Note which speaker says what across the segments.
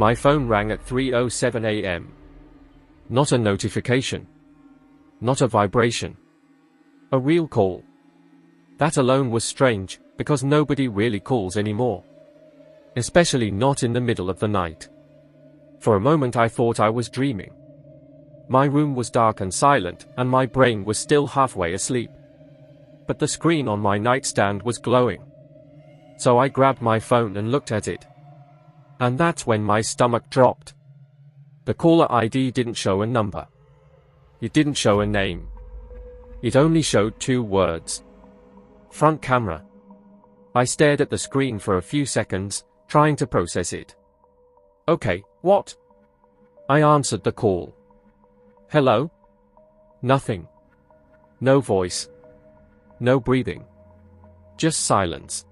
Speaker 1: My phone rang at 3:07 a.m. Not a notification. Not a vibration. A real call. That alone was strange, because nobody really calls anymore. Especially not in the middle of the night. For a moment I thought I was dreaming. My room was dark and silent, and my brain was still halfway asleep. But the screen on my nightstand was glowing. So I grabbed my phone and looked at it. And that's when my stomach dropped. The caller ID didn't show a number. It didn't show a name. It only showed 2 words. Front camera. I stared at the screen for a few seconds, trying to process it. Okay, what? I answered the call. Hello? Nothing. No voice. No breathing. Just silence.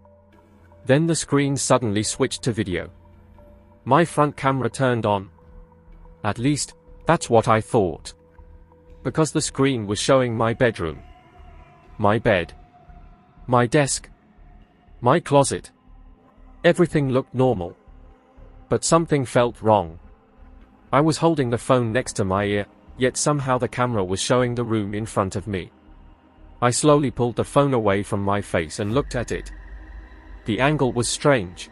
Speaker 1: Then the screen suddenly switched to video. My front camera turned on. At least, that's what I thought. Because the screen was showing my bedroom. My bed. My desk. My closet. Everything looked normal. But something felt wrong. I was holding the phone next to my ear, yet somehow the camera was showing the room in front of me. I slowly pulled the phone away from my face and looked at it. The angle was strange.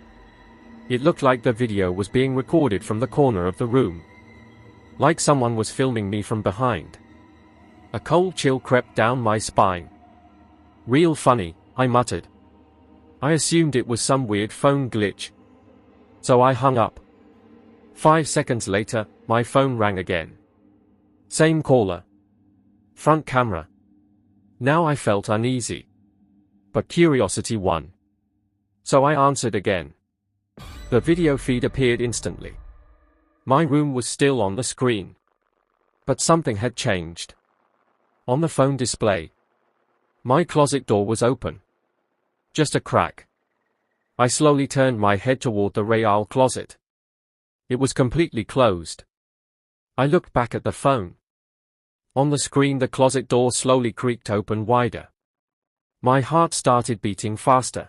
Speaker 1: It looked like the video was being recorded from the corner of the room. Like someone was filming me from behind. A cold chill crept down my spine. Real funny, I muttered. I assumed it was some weird phone glitch. So I hung up. 5 seconds later, my phone rang again. Same caller. Front camera. Now I felt uneasy. But curiosity won. So I answered again. The video feed appeared instantly. My room was still on the screen. But something had changed. On the phone display, my closet door was open. Just a crack. I slowly turned my head toward the Real closet. It was completely closed. I looked back at the phone. On the screen the closet door slowly creaked open wider. My heart started beating faster.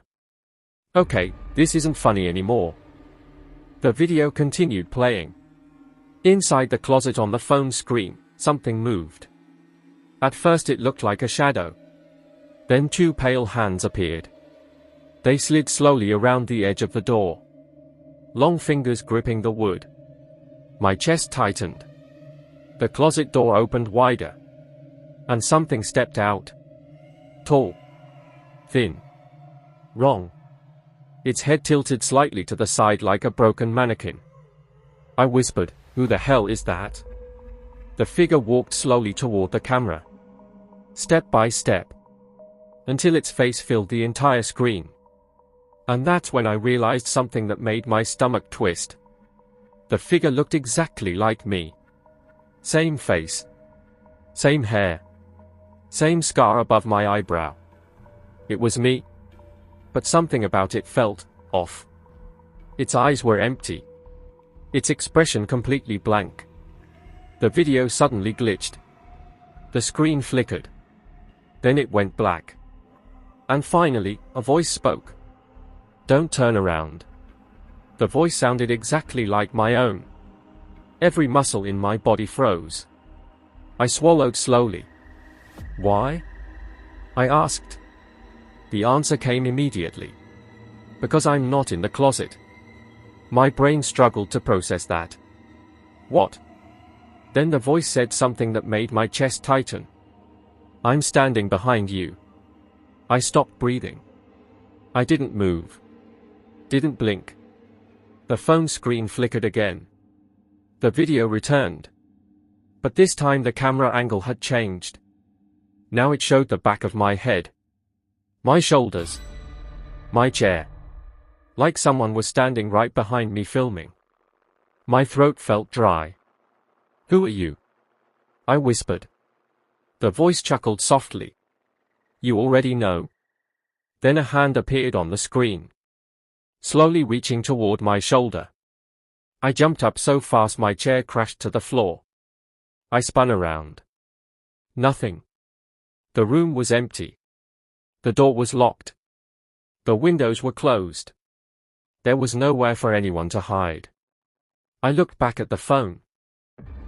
Speaker 1: Okay, this isn't funny anymore. The video continued playing. Inside the closet on the phone screen, something moved. At first it looked like a shadow. Then 2 pale hands appeared. They slid slowly around the edge of the door. Long fingers gripping the wood. My chest tightened. The closet door opened wider. And something stepped out. Tall. Thin. Wrong. Its head tilted slightly to the side like a broken mannequin. I whispered, "Who the hell is that?" The figure walked slowly toward the camera. Step by step. Until its face filled the entire screen. And that's when I realized something that made my stomach twist. The figure looked exactly like me. Same face. Same hair. Same scar above my eyebrow. It was me. But something about it felt off. Its eyes were empty. Its expression completely blank. The video suddenly glitched. The screen flickered. Then it went black. And finally, a voice spoke. "Don't turn around." The voice sounded exactly like my own. Every muscle in my body froze. I swallowed slowly. "Why?" I asked. The answer came immediately. "Because I'm not in the closet." My brain struggled to process that. "What?" Then the voice said something that made my chest tighten. "I'm standing behind you." I stopped breathing. I didn't move. Didn't blink. The phone screen flickered again. The video returned. But this time the camera angle had changed. Now it showed the back of my head. My shoulders. My chair. Like someone was standing right behind me filming. My throat felt dry. "Who are you?" I whispered. The voice chuckled softly. "You already know." Then a hand appeared on the screen. Slowly reaching toward my shoulder. I jumped up so fast my chair crashed to the floor. I spun around. Nothing. The room was empty. The door was locked. The windows were closed. There was nowhere for anyone to hide. I looked back at the phone.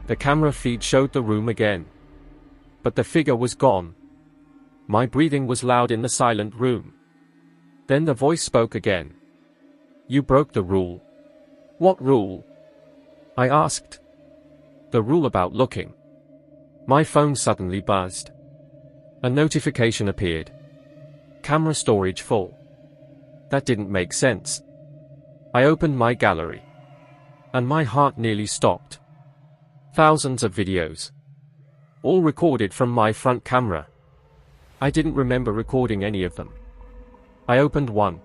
Speaker 1: The camera feed showed the room again. But the figure was gone. My breathing was loud in the silent room. Then the voice spoke again. You broke the rule. What rule? I asked. The rule about looking. My phone suddenly buzzed. A notification appeared. Camera storage full. That didn't make sense. I opened my gallery. And my heart nearly stopped. Thousands of videos. All recorded from my front camera. I didn't remember recording any of them. I opened one.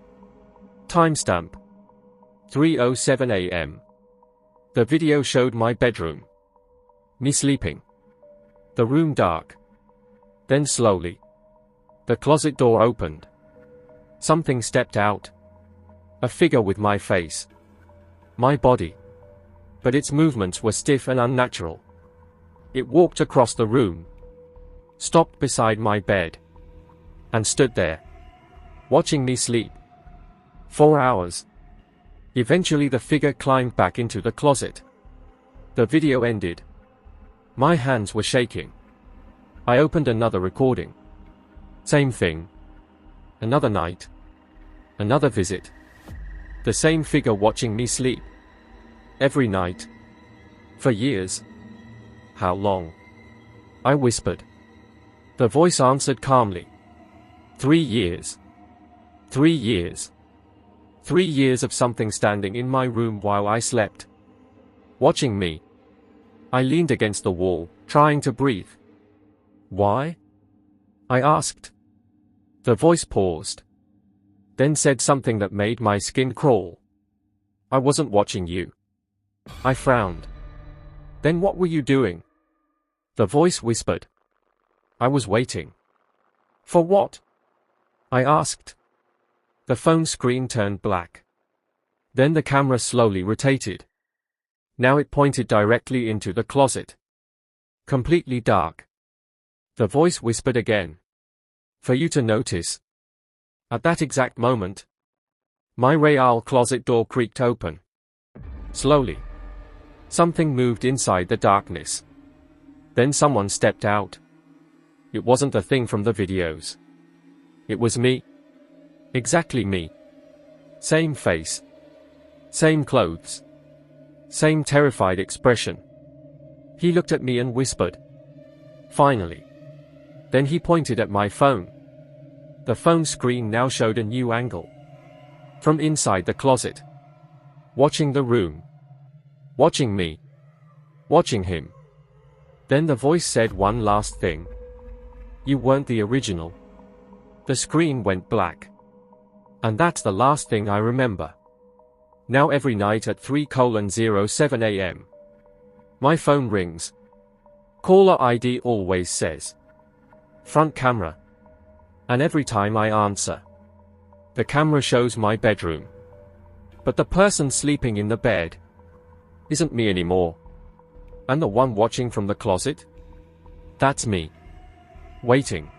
Speaker 1: Timestamp. 3:07 a.m. The video showed my bedroom. Me sleeping. The room dark. Then slowly. The closet door opened. Something stepped out. A figure with my face. My body. But its movements were stiff and unnatural. It walked across the room. Stopped beside my bed. And stood there. Watching me sleep. 4 hours. Eventually the figure climbed back into the closet. The video ended. My hands were shaking. I opened another recording. Same thing. Another night. Another visit. The same figure watching me sleep. Every night. For years. How long? I whispered. The voice answered calmly. 3 years. 3 years. 3 years of something standing in my room while I slept. Watching me. I leaned against the wall, trying to breathe. Why? I asked. The voice paused. Then said something that made my skin crawl. I wasn't watching you. I frowned. Then what were you doing? The voice whispered. I was waiting. For what? I asked. The phone screen turned black. Then the camera slowly rotated. Now it pointed directly into the closet. Completely dark. The voice whispered again. For you to notice. At that exact moment, my real closet door creaked open. Slowly. Something moved inside the darkness. Then someone stepped out. It wasn't the thing from the videos. It was me. Exactly me. Same face. Same clothes. Same terrified expression. He looked at me and whispered. Finally. Then he pointed at my phone. The phone screen now showed a new angle. From inside the closet. Watching the room. Watching me. Watching him. Then the voice said one last thing. You weren't the original. The screen went black. And that's the last thing I remember. Now every night at 3:07 a.m. My phone rings. Caller ID always says. Front camera. And every time I answer. The camera shows my bedroom. But the person sleeping in the bed isn't me anymore. And the one watching from the closet? That's me. Waiting.